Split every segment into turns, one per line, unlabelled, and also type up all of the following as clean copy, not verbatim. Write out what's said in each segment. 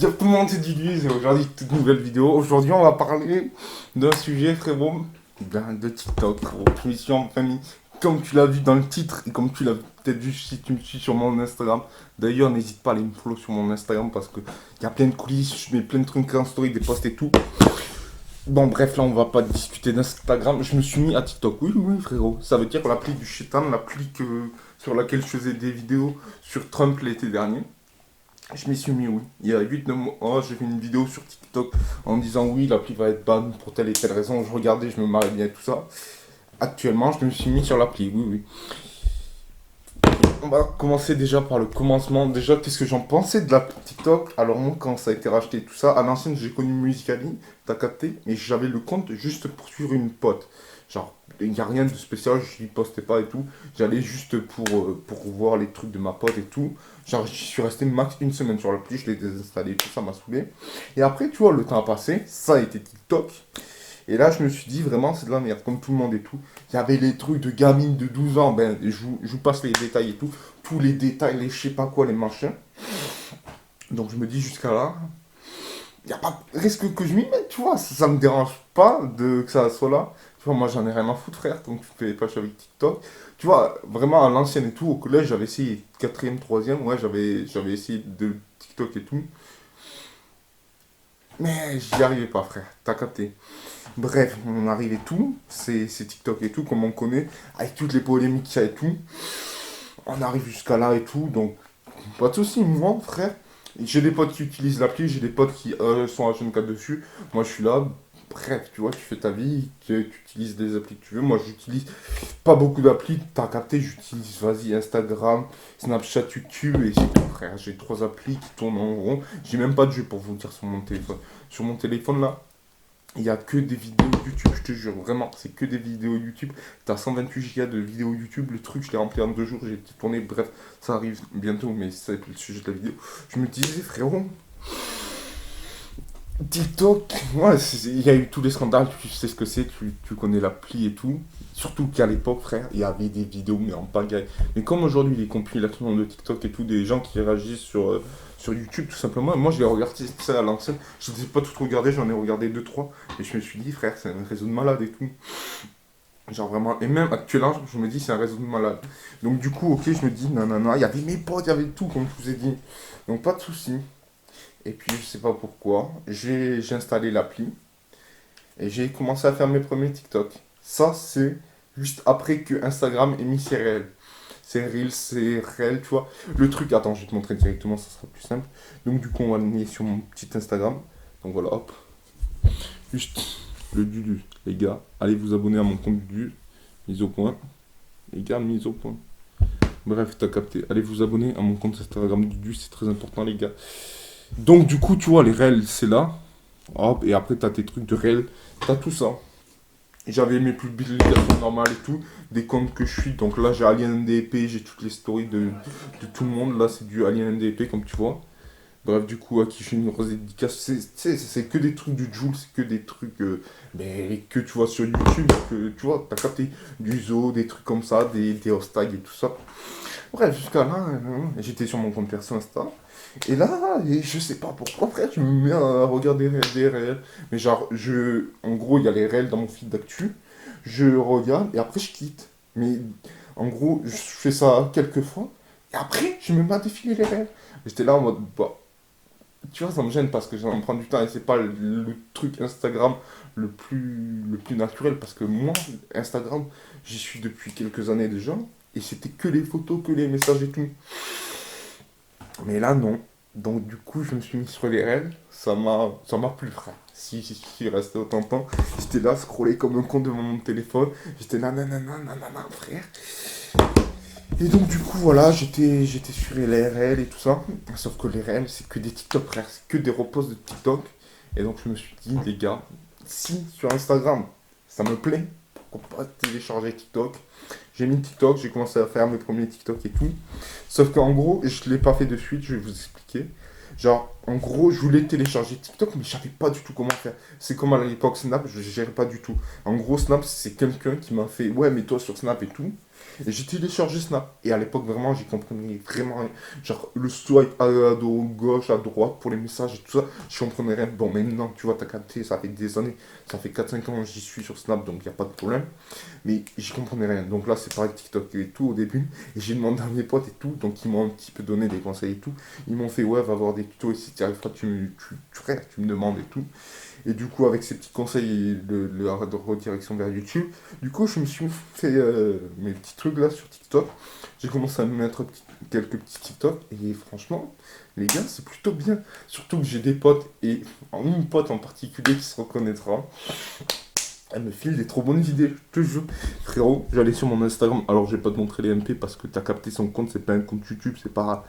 Dire tout le monde c'est Diguise et aujourd'hui toute nouvelle vidéo. Aujourd'hui on va parler d'un sujet frérot, de TikTok frérot. Je me suis enfin mis, comme tu l'as vu dans le titre et comme tu l'as peut-être vu si tu me suis sur mon Instagram. D'ailleurs n'hésite pas à aller me follow sur mon Instagram parce que il y a plein de coulisses, je mets plein de trucs en story, des posts et tout. Bon bref là on va pas discuter d'Instagram, je me suis mis à TikTok. Oui oui frérot, ça veut dire l'appli du chétan, l'appli sur laquelle je faisais des vidéos sur Trump l'été dernier. Je m'y suis mis, oui. Il y a 8-9 mois, j'ai fait une vidéo sur TikTok en disant oui, l'appli va être ban pour telle et telle raison. Je regardais, je me marrais bien et tout ça. Actuellement, je me suis mis sur l'appli, oui, oui. On va commencer déjà par le commencement. Déjà, qu'est-ce que j'en pensais de l'appli TikTok? Alors, moi, quand ça a été racheté et tout ça, à l'ancienne, j'ai connu Musical.ly, t'as capté, mais j'avais le compte juste pour suivre une pote. Genre, il n'y a rien de spécial, je n'y postais pas et tout. J'allais juste pour voir les trucs de ma pote et tout. Genre, je suis resté max une semaine sur l'appli, je l'ai désinstallé, tout ça m'a saoulé. Et après, tu vois, le temps a passé, ça a été TikTok. Et là, je me suis dit, vraiment, c'est de la merde, comme tout le monde et tout. Il y avait les trucs de gamines de 12 ans, ben, je vous passe les détails et tout. Tous les détails, les je sais pas quoi, les machins. Donc, je me dis, jusqu'à là, il n'y a pas de risque que je m'y mette, tu vois. Ça me dérange pas que ça soit là. Tu vois, moi, j'en ai rien à foutre, frère, donc tu fais pas avec TikTok. Tu vois, vraiment, à l'ancienne et tout, au collège, j'avais essayé, quatrième, troisième, ouais, j'avais essayé de TikTok et tout. Mais j'y arrivais pas, frère, t'as capté. Bref, on arrive et tout, c'est TikTok et tout, comme on connaît, avec toutes les polémiques qu'il y a et tout. On arrive jusqu'à là et tout, donc pas de soucis, moi, frère. J'ai des potes qui utilisent l'appli, j'ai des potes qui sont H24 dessus. Moi, je suis là, bref, tu vois, tu fais ta vie, tu utilises des applis que tu veux. Moi, j'utilise pas beaucoup d'applis, t'as capté, j'utilise, vas-y, Instagram, Snapchat, YouTube, et c'est tout, frère. J'ai trois applis qui tournent en rond. J'ai même pas de jeu pour vous dire sur mon téléphone. Sur mon téléphone, là, il n'y a que des vidéos YouTube, je te jure, vraiment, c'est que des vidéos YouTube. T'as 128 Go de vidéos YouTube, le truc, je l'ai rempli en 2 jours, j'ai tourné, bref, ça arrive bientôt, mais c'est le sujet de la vidéo. Je me disais, frérot, TikTok, ouais, il y a eu tous les scandales, tu sais ce que c'est, tu connais l'appli et tout. Surtout qu'à l'époque, frère, il y avait des vidéos, mais en pagaille. Mais comme aujourd'hui, les compilations de TikTok et tout, des gens qui réagissent sur YouTube, tout simplement, moi je les regardais ça à l'ancienne. Je ne les ai pas toutes regardées, j'en ai regardé deux trois et je me suis dit, frère, c'est un réseau de malades et tout. Genre vraiment, et même actuellement, je me dis, c'est un réseau de malades. Donc du coup, ok, je me dis, non, non, non, il y avait mes potes, il y avait tout, comme je vous ai dit. Donc pas de soucis. Et puis, je sais pas pourquoi, j'ai installé l'appli et j'ai commencé à faire mes premiers TikTok. Ça, c'est juste après que Instagram ait mis ses réels. C'est Reels, c'est réel, tu vois. Le truc, attends, je vais te montrer directement, ça sera plus simple. Donc, du coup, on va le mettre sur mon petit Instagram. Donc, voilà, hop. Juste le Dudu, les gars. Allez vous abonner à mon compte Dudu. Mise au point. Les gars, mise au point. Bref, t'as capté. Allez vous abonner à mon compte Instagram Dudu, c'est très important, les gars. Donc, du coup, tu vois, les réels, c'est là. Hop, et après, t'as tes trucs de réels. T'as tout ça. J'avais mes publications normales et tout, des comptes que je suis. Donc là, j'ai Alien NDP, j'ai toutes les stories de tout le monde. Là, c'est du Alien NDP, comme tu vois. Bref, du coup, à qui je fais une grosse dédicace. C'est que des trucs du Joule, c'est que des trucs mais que tu vois sur YouTube. Que, tu vois, t'as capté du zoo, des trucs comme ça, des hashtags et tout ça. Bref, jusqu'à là, j'étais sur mon compte perso Insta. Et là, et je sais pas pourquoi, frère, tu me mets à regarder des réels. Mais genre, en gros, il y a les réels dans mon feed d'actu. Je regarde et après, je quitte. Mais en gros, je fais ça quelques fois. Et après, je me mets à défiler les réels. J'étais là en mode, bah, tu vois, ça me gêne parce que j'en prends du temps et c'est pas le truc Instagram le plus naturel. Parce que moi, Instagram, j'y suis depuis quelques années déjà. Et c'était que les photos, que les messages et tout. Mais là, non. Donc, du coup, je me suis mis sur les réels. Ça m'a plu, frère. Si je suis resté autant de temps, j'étais là, scroller comme un con devant mon téléphone. J'étais là, nanana, nanana, frère. Et donc, du coup, voilà, j'étais sur les réels et tout ça. Sauf que les réels, c'est que des TikTok, frère. C'est que des reposts de TikTok. Et donc, je me suis dit, les gars, si sur Instagram, ça me plaît, pourquoi pas télécharger TikTok. J'ai mis TikTok, j'ai commencé à faire mes premiers TikTok et tout. Sauf qu'en gros, je ne l'ai pas fait de suite, je vais vous expliquer. Genre, en gros, je voulais télécharger TikTok, mais je savais pas du tout comment faire. C'est comme à l'époque Snap, je ne gérais pas du tout. En gros, Snap, c'est quelqu'un qui m'a fait, ouais, mais toi sur Snap et tout. Et j'ai téléchargé Snap. Et à l'époque, vraiment, j'y comprenais vraiment rien. Genre, le swipe à gauche, à droite pour les messages et tout ça, je comprenais rien. Bon, maintenant, tu vois, t'as capté, ça fait des années, ça fait 4 5 ans que j'y suis sur Snap, donc il n'y a pas de problème. Mais j'y comprenais rien. Donc là, c'est pareil que TikTok et tout au début. Et j'ai demandé à mes potes et tout, donc ils m'ont un petit peu donné des conseils et tout. Ils m'ont fait, ouais, va voir des tutos ici, tu arrives pas, frère, tu me demandes et tout. Et du coup, avec ces petits conseils et la redirection vers YouTube, du coup, je me suis fait mes petits trucs là sur TikTok. J'ai commencé à me mettre quelques petits TikTok. Et franchement, les gars, c'est plutôt bien. Surtout que j'ai des potes, et une pote en particulier qui se reconnaîtra. Elle me file des trop bonnes idées, je te jure. Frérot, j'allais sur mon Instagram. Alors, je vais pas te montrer les MP parce que t'as capté son compte. C'est pas un compte YouTube. C'est pas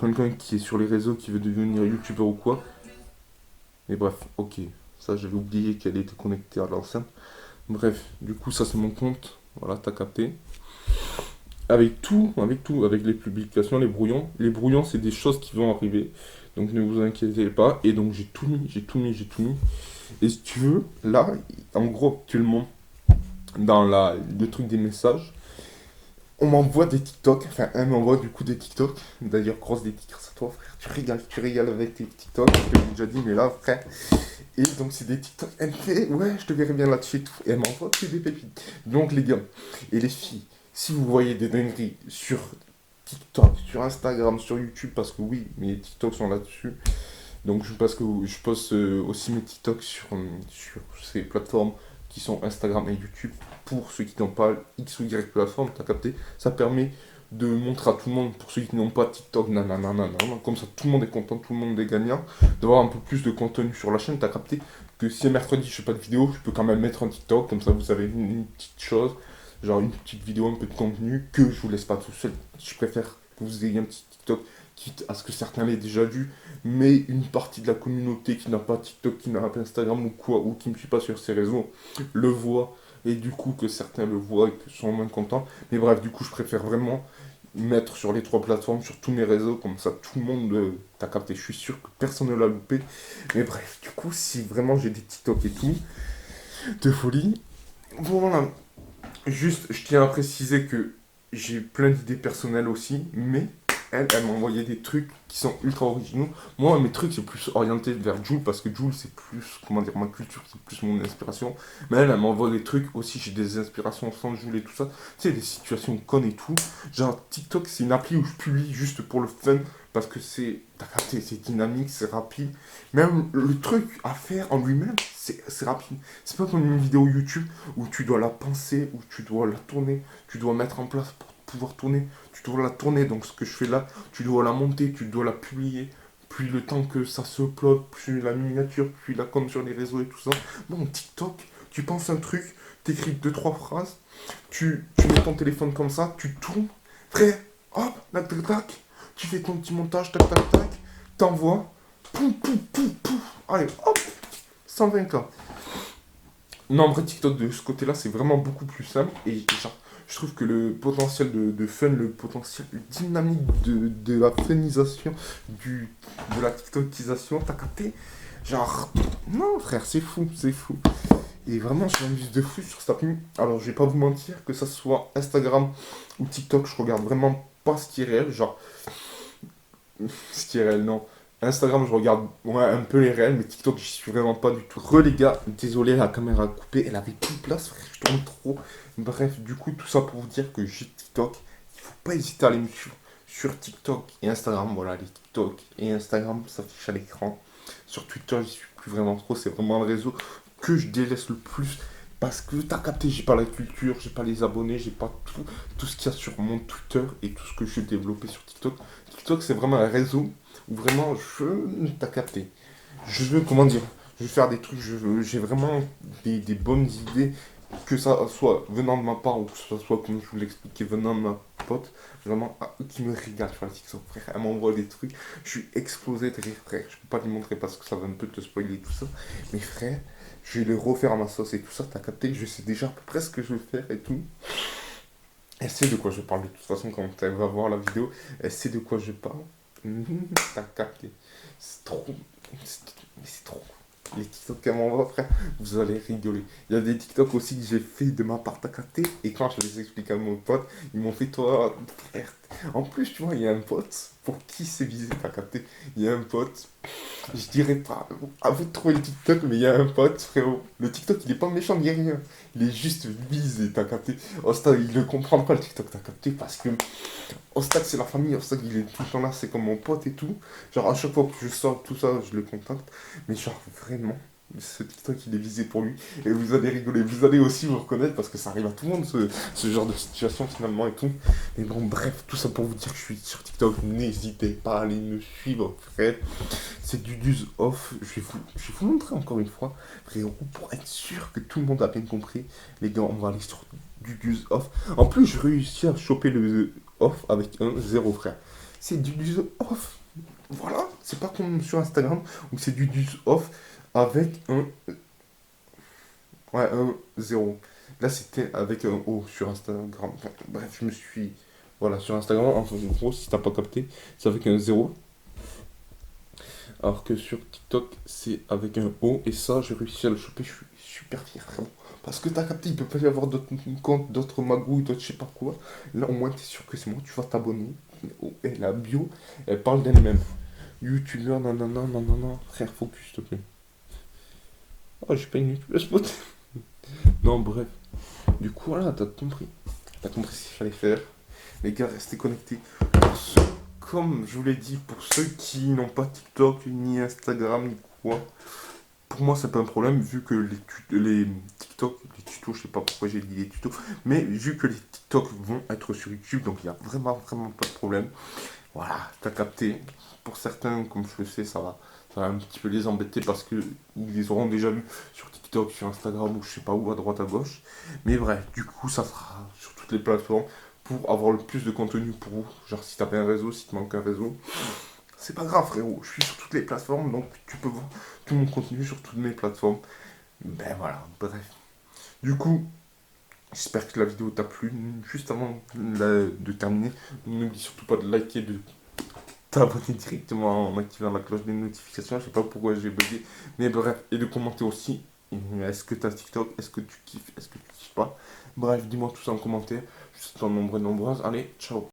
quelqu'un qui est sur les réseaux qui veut devenir YouTubeur ou quoi. Mais bref, ok. Ça, j'avais oublié qu'elle était connectée à l'enceinte. Bref, du coup, ça, c'est mon compte. Voilà, t'as capté. Avec les publications, les brouillons. Les brouillons, c'est des choses qui vont arriver. Donc, ne vous inquiétez pas. Et donc, j'ai tout mis, j'ai tout mis, j'ai tout mis. Et si tu veux, là, en gros, actuellement, dans le truc des messages, on m'envoie des TikTok. Enfin, elle m'envoie du coup des TikTok. D'ailleurs, grosse dédicace à toi, frère. Tu régales avec tes TikTok. Je te l'ai déjà dit, mais là, frère. Et donc, c'est des TikTok. Elle me fait, ouais, je te verrai bien là-dessus et tout. Et elle m'envoie que des pépites. Donc, les gars et les filles, si vous voyez des dingueries sur TikTok, sur Instagram, sur YouTube, parce que oui, mes TikTok sont là-dessus. Donc, parce que je poste aussi mes TikTok sur ces plateformes qui sont Instagram et YouTube. Pour ceux qui n'ont pas X ou Y plateforme, t'as capté. Ça permet de montrer à tout le monde, pour ceux qui n'ont pas TikTok, nanana, comme ça tout le monde est content, tout le monde est gagnant, d'avoir un peu plus de contenu sur la chaîne. T'as capté que si mercredi je fais pas de vidéo, je peux quand même mettre un TikTok, comme ça vous avez une petite chose, genre une petite vidéo, un peu de contenu, que je vous laisse pas tout seul. Je préfère que vous ayez un petit TikTok, quitte à ce que certains l'aient déjà vu, mais une partie de la communauté qui n'a pas TikTok, qui n'a pas Instagram ou quoi, ou qui ne me suit pas sur ces réseaux, le voit, et du coup que certains le voient et que sont moins contents. Mais bref, du coup, je préfère vraiment mettre sur les trois plateformes, sur tous mes réseaux, comme ça tout le monde t'a capté. Je suis sûr que personne ne l'a loupé. Mais bref, du coup, si vraiment j'ai des TikTok et tout, de folie, voilà. Juste, je tiens à préciser que j'ai plein d'idées personnelles aussi, mais elle m'a envoyé des trucs qui sont ultra originaux. Moi, mes trucs, c'est plus orienté vers Joule, parce que Joule, c'est plus, comment dire, ma culture, c'est plus mon inspiration. Mais elle m'envoie des trucs aussi, j'ai des inspirations sans Joule et tout ça. Tu sais, des situations connes et tout. Genre, TikTok, c'est une appli où je publie juste pour le fun, parce que t'as capté, c'est dynamique, c'est rapide. Même le truc à faire en lui-même, c'est rapide. C'est pas comme une vidéo YouTube où tu dois la penser, où tu dois la tourner, tu dois mettre en place pour pouvoir tourner, tu dois la tourner. Donc ce que je fais là, tu dois la monter, tu dois la publier. Puis le temps que ça se upload, puis la miniature, puis la com sur les réseaux et tout ça. Bon, TikTok, tu penses un truc, t'écris deux, trois phrases, tu mets ton téléphone comme ça, tu tournes, frère, hop, tac, tac, tac, tu fais ton petit montage, tac, tac, tac, t'envoies, pouf, pouf, pouf, pouf, allez, hop, 120K. Non, en vrai, TikTok de ce côté-là, c'est vraiment beaucoup plus simple. Et genre, je trouve que le potentiel de fun, le potentiel dynamique de la funisation, de la TikTokisation, t'as capté? Genre, non, frère, c'est fou, c'est fou. Et vraiment, je m'amuse de fou sur cette appli. Alors, je vais pas vous mentir, que ça soit Instagram ou TikTok, je regarde vraiment pas ce qui est réel. Genre, ce qui est réel, non. Instagram, je regarde ouais, un peu les réels, mais TikTok, j'y suis vraiment pas du tout. Les gars, désolé, la caméra a coupé, elle avait plus de place, frère, je tourne trop. Bref, du coup, tout ça pour vous dire que j'ai TikTok. Il faut pas hésiter à aller me suivre sur TikTok et Instagram. Voilà, les TikTok et Instagram s'affichent à l'écran. Sur Twitter, j'y suis plus vraiment trop, c'est vraiment le réseau que je délaisse le plus. Parce que t'as capté, j'ai pas la culture, j'ai pas les abonnés, j'ai pas tout ce qu'il y a sur mon Twitter et tout ce que je suis développé sur TikTok. TikTok, c'est vraiment un réseau où vraiment t'as capté. Je veux, comment dire, je veux faire des trucs, j'ai vraiment des bonnes idées, que ça soit venant de ma part ou que ça soit, comme je vous l'expliquais, venant de ma pote, vraiment, qui me régale sur la TikTok, frère. Elle m'envoie des trucs, je suis explosé de rire, frère. Je peux pas lui montrer parce que ça va un peu te spoiler tout ça, mais frère, je vais le refaire à ma sauce et tout ça, t'as capté, je sais déjà à peu près ce que je vais faire et tout. Elle sait de quoi je parle de toute façon quand elle va voir la vidéo, elle sait de quoi je parle. T'as capté. C'est trop. C'est trop. Les TikTok qu'elle m'envoie, frère, vous allez rigoler. Il y a des TikTok aussi que j'ai fait de ma part, t'as capté. Et quand je les explique à mon pote, ils m'ont fait, toi, frère. En plus, tu vois, il y a un pote pour qui c'est visé, t'as capté. Il y a un pote, je dirais pas, à vous de trouver le TikTok, mais il y a un pote, frérot. Le TikTok, il est pas méchant ni rien. Il est juste visé, t'as capté. Osta, il le comprend pas le TikTok, t'as capté, parce que Osta, c'est la famille. Osta, il est tout le temps là, c'est comme mon pote et tout. Genre, à chaque fois que je sors tout ça, je le contacte. Mais genre, vraiment, ce TikTok, il est visé pour lui. Et vous allez rigoler. Vous allez aussi vous reconnaître parce que ça arrive à tout le monde, ce genre de situation finalement et tout. Mais bon, bref, tout ça pour vous dire que je suis sur TikTok. N'hésitez pas à aller me suivre, frère. C'est du Duz Off. Je vais vous montrer encore une fois, frérot, pour être sûr que tout le monde a bien compris. Les gars, on va aller sur du Duz Off. En plus, je réussis à choper le off avec un zéro, frère. C'est du Duz Off. Voilà, c'est pas comme sur Instagram où c'est du Duz Off avec un, ouais, un zéro. Là, c'était avec un O sur Instagram. Enfin, bref, je me suis. Voilà, sur Instagram, en gros, si t'as pas capté, c'est avec un zéro. Alors que sur TikTok, c'est avec un O. Et ça, j'ai réussi à le choper. Je suis super fier, vraiment. Parce que t'as capté, il peut pas y avoir d'autres comptes, d'autres magouilles, d'autres je sais pas quoi. Là, au moins, t'es sûr que c'est moi. Tu vas t'abonner. Et la bio, elle parle d'elle-même. YouTubeur, non, non, non, non, non, non. Frère, focus, s'il te plaît. Oh, j'ai pas une YouTubeuse pote. Non, bref. Du coup, voilà, t'as compris. T'as compris ce qu'il fallait faire. Les gars, restez connectés. Pour ceux, comme je vous l'ai dit, pour ceux qui n'ont pas TikTok, ni Instagram, ni quoi, pour moi, c'est pas un problème, vu que les TikTok, les tutos, je sais pas pourquoi j'ai dit les tutos, mais vu que les TikTok vont être sur YouTube, donc il n'y a vraiment, vraiment pas de problème. Voilà, t'as capté. Pour certains, comme je le sais, ça va un petit peu les embêter parce que ils les auront déjà vus sur TikTok, sur Instagram ou je sais pas où, à droite, à gauche. Mais bref, du coup, ça sera sur toutes les plateformes pour avoir le plus de contenu pour vous. Genre, si t'as pas un réseau, si te manque un réseau, c'est pas grave, frérot. Je suis sur toutes les plateformes, donc tu peux voir tout mon contenu sur toutes mes plateformes. Ben voilà, bref. Du coup, j'espère que la vidéo t'a plu. Juste avant de terminer, n'oublie surtout pas de liker, de t'abonner directement en activant la cloche des notifications. Je sais pas pourquoi j'ai bugué. Mais bref, et de commenter aussi. Est-ce que t'as TikTok? Est-ce que tu kiffes? Est-ce que tu kiffes pas? Bref, dis-moi tout ça en commentaire. Je suis en nombre et nombreuses. Allez, ciao.